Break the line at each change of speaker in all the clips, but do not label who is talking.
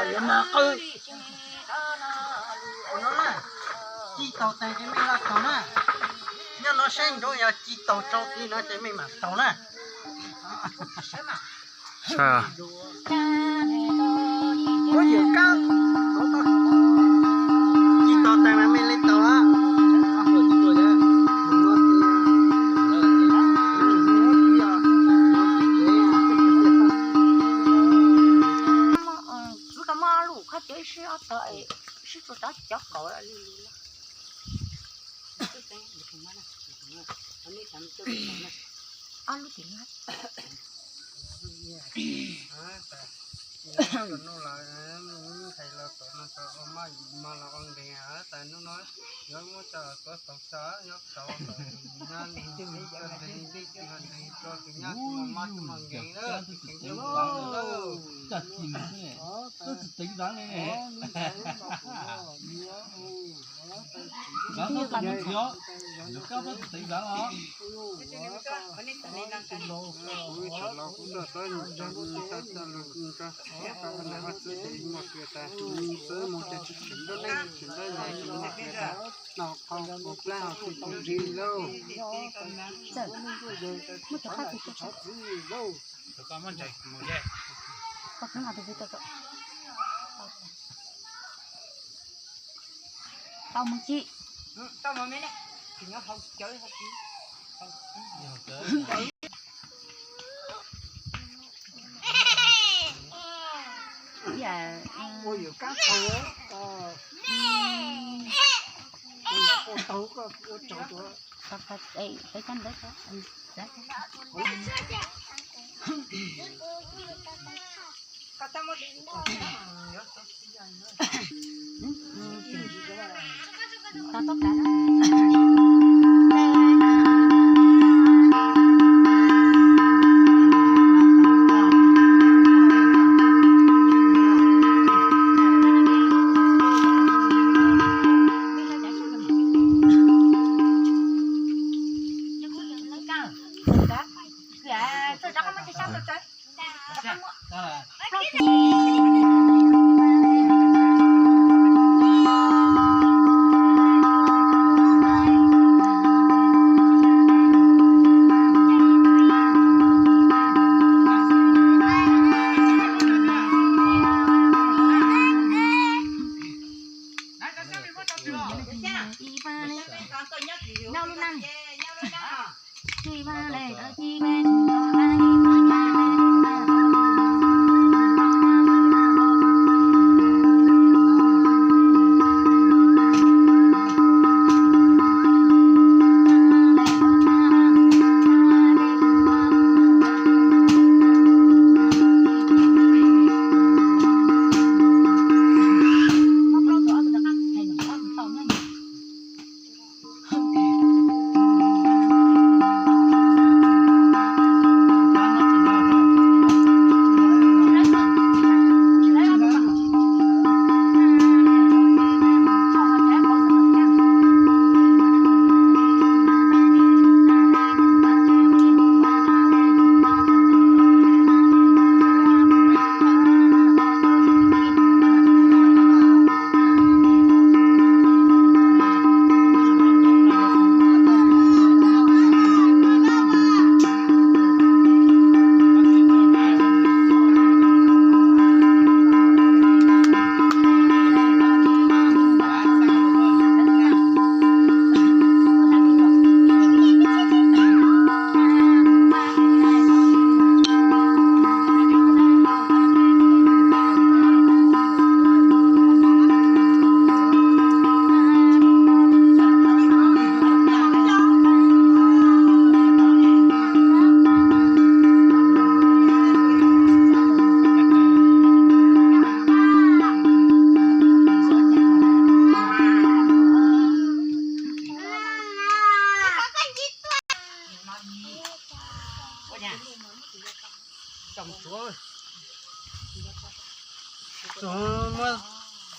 vậy mà nó là chỉ tàu tay cái mình là tàu nè nhưng nó sinh rồi là chỉ tàu trâu thì nó chỉ mình mà tàu nè
sao
có nhiều cao chỉ tàu tay mà mình lên tàu á
chơi xe tới xe tụi ta chọc cậu là đi ăn lúc tiếng
nó là thầy là tụi nó cho mà là ông đẻ tại nó nói nó muốn chờ có tàu xá nó tàu nhan đi cho cái nhát mà mà gầy đó
chặt chìm thế tôi tính đáng này đáng nó tầm một thiếu nó cao vẫn tính đáng đó
cũng được tới một người ta tới một cái chuyện đó lên chuyện đó này nó không một lao thì không gì đâu
mất tất cả thì có
có món chạy một dây
có cái nào thì tôi tao muốn chị tao muốn mấy này thì nó không chơi hết dạ
ôi nhiều cá tàu á tàu có tàu đó
thật ấy cái chân đấy đó tao tốt cả nhau luôn năng chi ba này chi bên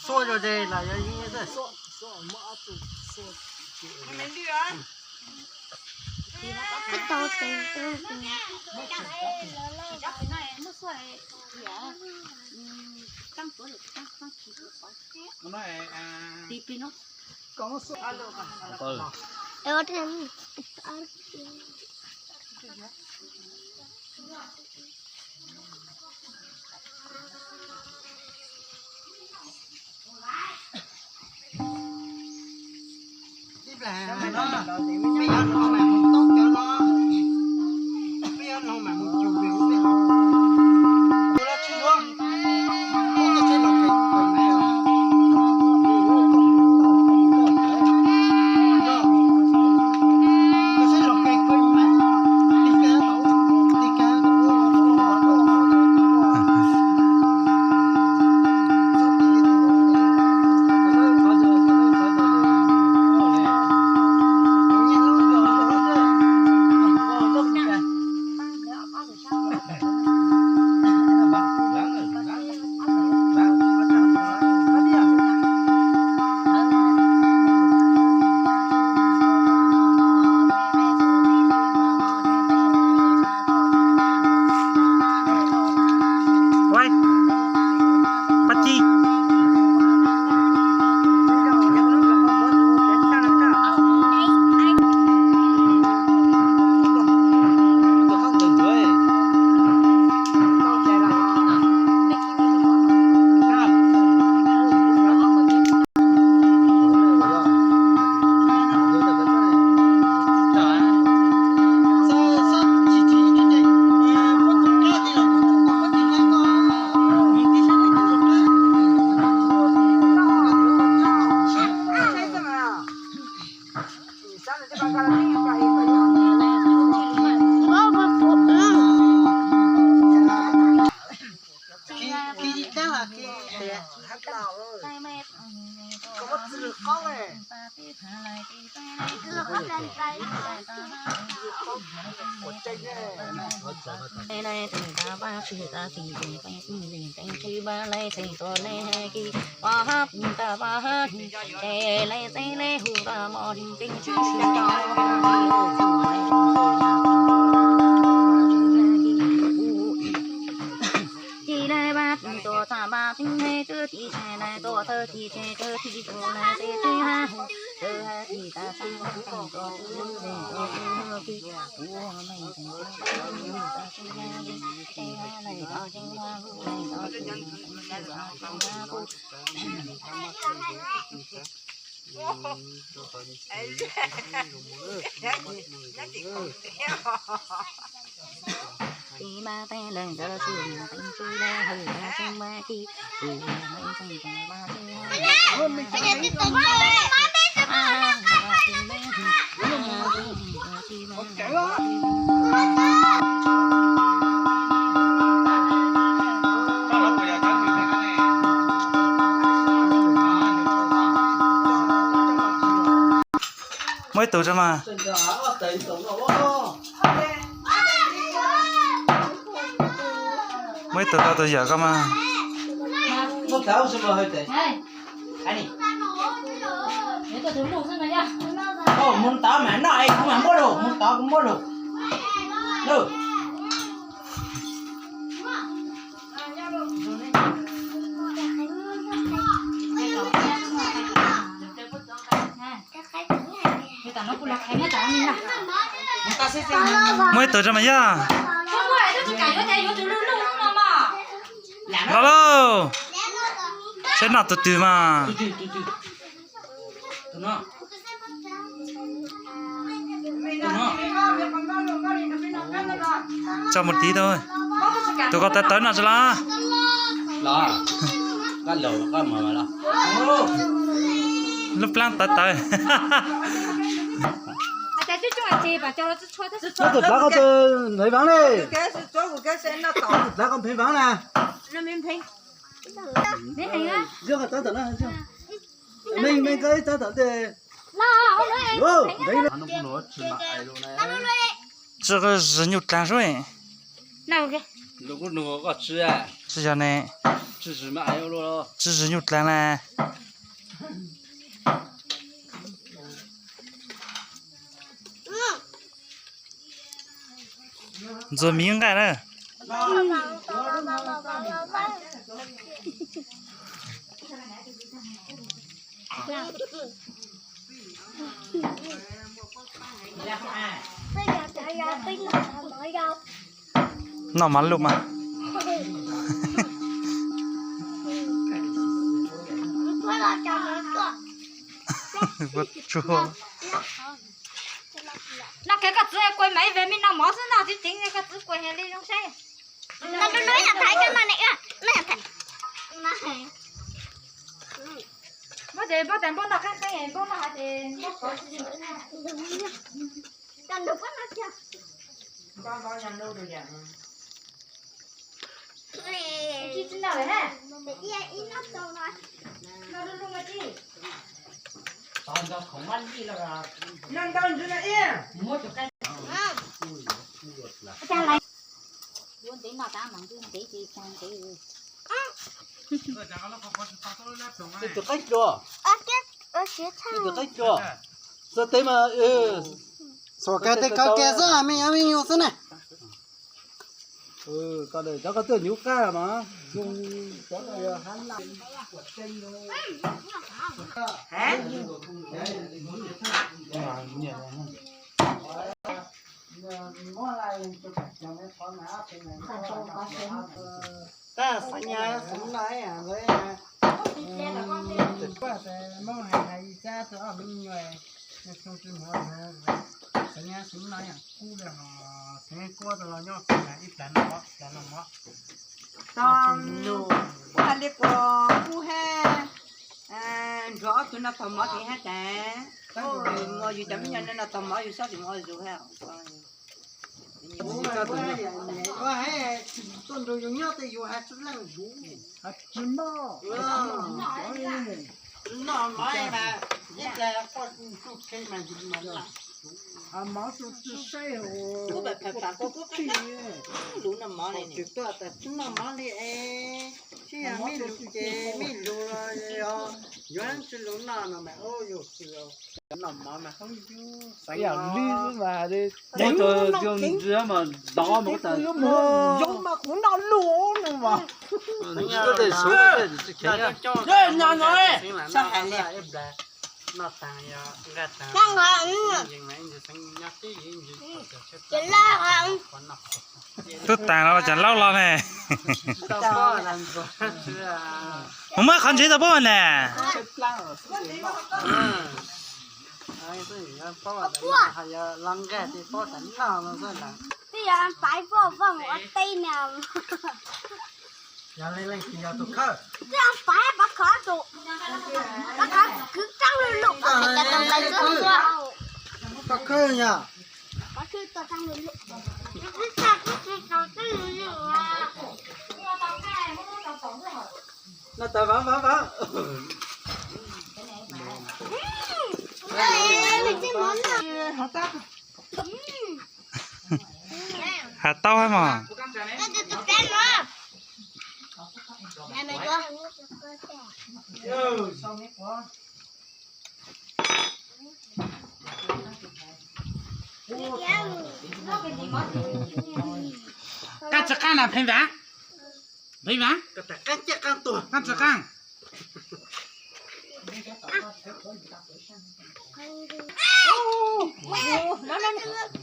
xôi rồi đây là như thế
cái tao tiền nó xoay tăng tuổi được tăng chỉ được
nó nói
tí tí nó
có số alo
ở đây
là nó bây giờ nó mà một tốt cho nó bây giờ nó mà một chủ biểu để học tôi đã chưa luôn không có chơi lọc cái còn này rồi có chơi lọc cái coi mà đi cái đó
này thì ta ba chỉ ta thì về bay mình canh khi ba lấy thì tôi lấy hai kỳ ba hát ta ba hát để lấy tay lấy hù ta mò tình chú chú thì đây ba tổ ta ba tình hay cứ thì chạy này tổ thơ thì chạy thơ thì tổ này thì chơi ha chơi ha thì ta sang con tổ về tổ thì ủa mày thành ta chơi ha đi chơi ha này đó chơi ha này đó chơi ha cô thì ba tay lần đó trường tình chơi ba hồi ba trong ba khi mày thành thành ba chơi hơn mình chơi tiếp tục
mới tổ cho mà mới tổ tao giờ cơ mà
một tháo xem mà hơi tệ anh muốn táo mà nói không mà mua đồ muốn táo cũng mua đồ đâu
mới tổ cho mày ya alo thế nào từ từ mà cho một tí thôi tôi có tới nào cho lá
cái lẩu cái mà là
lúc lang tới
nó tụt lá con từ mấy vắng đi lá con phim vắng nè chưa có tới tận nó chưa mình cái tới tận thì
这个人有沾水，
如果我个吃啊，
是这呢，
吃什么哎呦咯，
这人有沾嘞。做敏感了。nó mắn luôn mà vật chua
nó cái cắt dưa quay mấy về mình nó mỏ thế nào chứ chính cái cắt dưa quay hay lên trong xe nó nói là thấy cái này à nó là thấy bắt đèn bắt nó cái này bắt nó thì nó có gì nữa đàn được bắt nó chưa có dàn đâu được dàn chị tin nào vậy ha nó luôn luôn mà chị
tao cho không ăn gì là
Nhân đơn chứ này yên.
mua cho cái
cha lại muốn tí nào ta mắng tí gì sang tí
được cách chưa được cách chưa giờ tới mà
Số cái thì có cái gì mình nhiều thế này.
tao để cho cái tiền nhú ca mà dùng cho cái hắn làm
Hả? Ta phải nhà sống lại à với quá sẽ mong hay cha cho mình người trong trường hợp sẽ nhà sống lại à cú là sẽ qua rồi nhau là ít lần nó
tao nụ ta đi qua khu he rõ tụi nó thầm mở thì hết nè ngồi dù chấm nhân nên là thầm mở dù sao thì ngồi dù ha
Wah, hey, tuan tu yang nyata you have to learn you.
cimo
No, mai mà, nhất là con chút cái mà gì mà là.
mà số thứ sai
cô bật phải phạt cô cái đủ nằm mở này
Chỉ tôi là chúng nó mà đi chỉ là mi lù chè, mi lù rồi, doan chỉ lù nào mà ôi yo xíu, nằm mà không yêu.
ya lý mà đi một giờ dùng rửa mà đó một tờ
dùng mà cũng nó luôn nữa mà
có thể số cái gì
Nó cho.
nhỏ nhỏ ấy
Sao hay lẹ? Nó tàng ya, gạt tàng. Tàng hả? Nhưng mà anh sang nhắc cái gì
chị la không
tôi tàng nó chẳng lâu lo nè
tao có làm rồi chứ à.
không mới khăn chế tao bố nè
Ai tôi có là hay lăng ghé thì có sẵn nào nó rất là.
bây giờ anh phải vô vào một tay nào
Giờ lên thì giờ tôi khơi.
bây giờ anh phải bắt khó tụ bắt khó cứ trăng lên lục ở cái tầm tay cơ
Có khơi nhá.
bắt cứ tao trăng lên lục cứ sao cứ tao trăng lên lục à
Nó tao vả.
mình chỉ muốn là
họ ta
hạt tao hay mà
Này mày cơ.
Sao biết quá.
Cắt sạc căng là phải vả. Phải vả.
Cái chết căng tuổi.
Cắt sạc căng.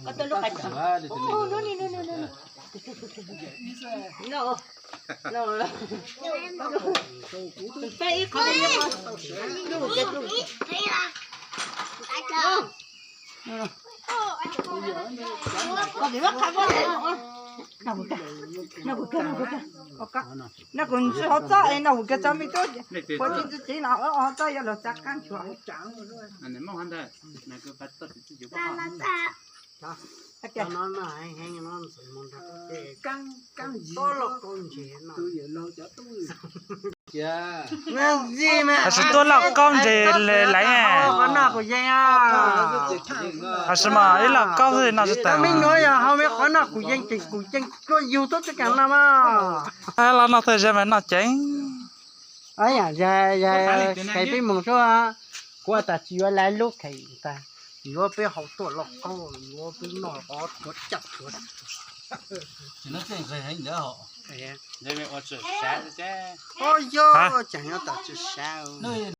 nó tôi lúc phải no phải có đi luôn chết luôn có gì bắt thằng nó còn họ cho nó cái cho mình tôi có chỉ nào ở họ cho là chắc căng chuột
Anh em mong hắn đây. Này cứ bắt tất chịu bắt.
Nó hay nó sử dụng cái
căng gì
to lộc con chế nó.
tôi giờ lo cho tôi dạ
Nó gì mà.
à tôi là con gì lấy à
Con nào của dây à.
à sao mà ý là con gì nào sẽ tàng
Mình nói à không biết con nào của dây thì của dây có YouTube cho cả năm à.
hay là nó thời gian mà nó tránh
Ấy à cái bên mông số à. Qua ta chỉ lại lúc cái ta. Yo bị học tổ lộc con, yo bị nó có chặt
只能这个人的好。
哎呀，这边我吃啥子噻？
哎呦，讲要到这啥哦。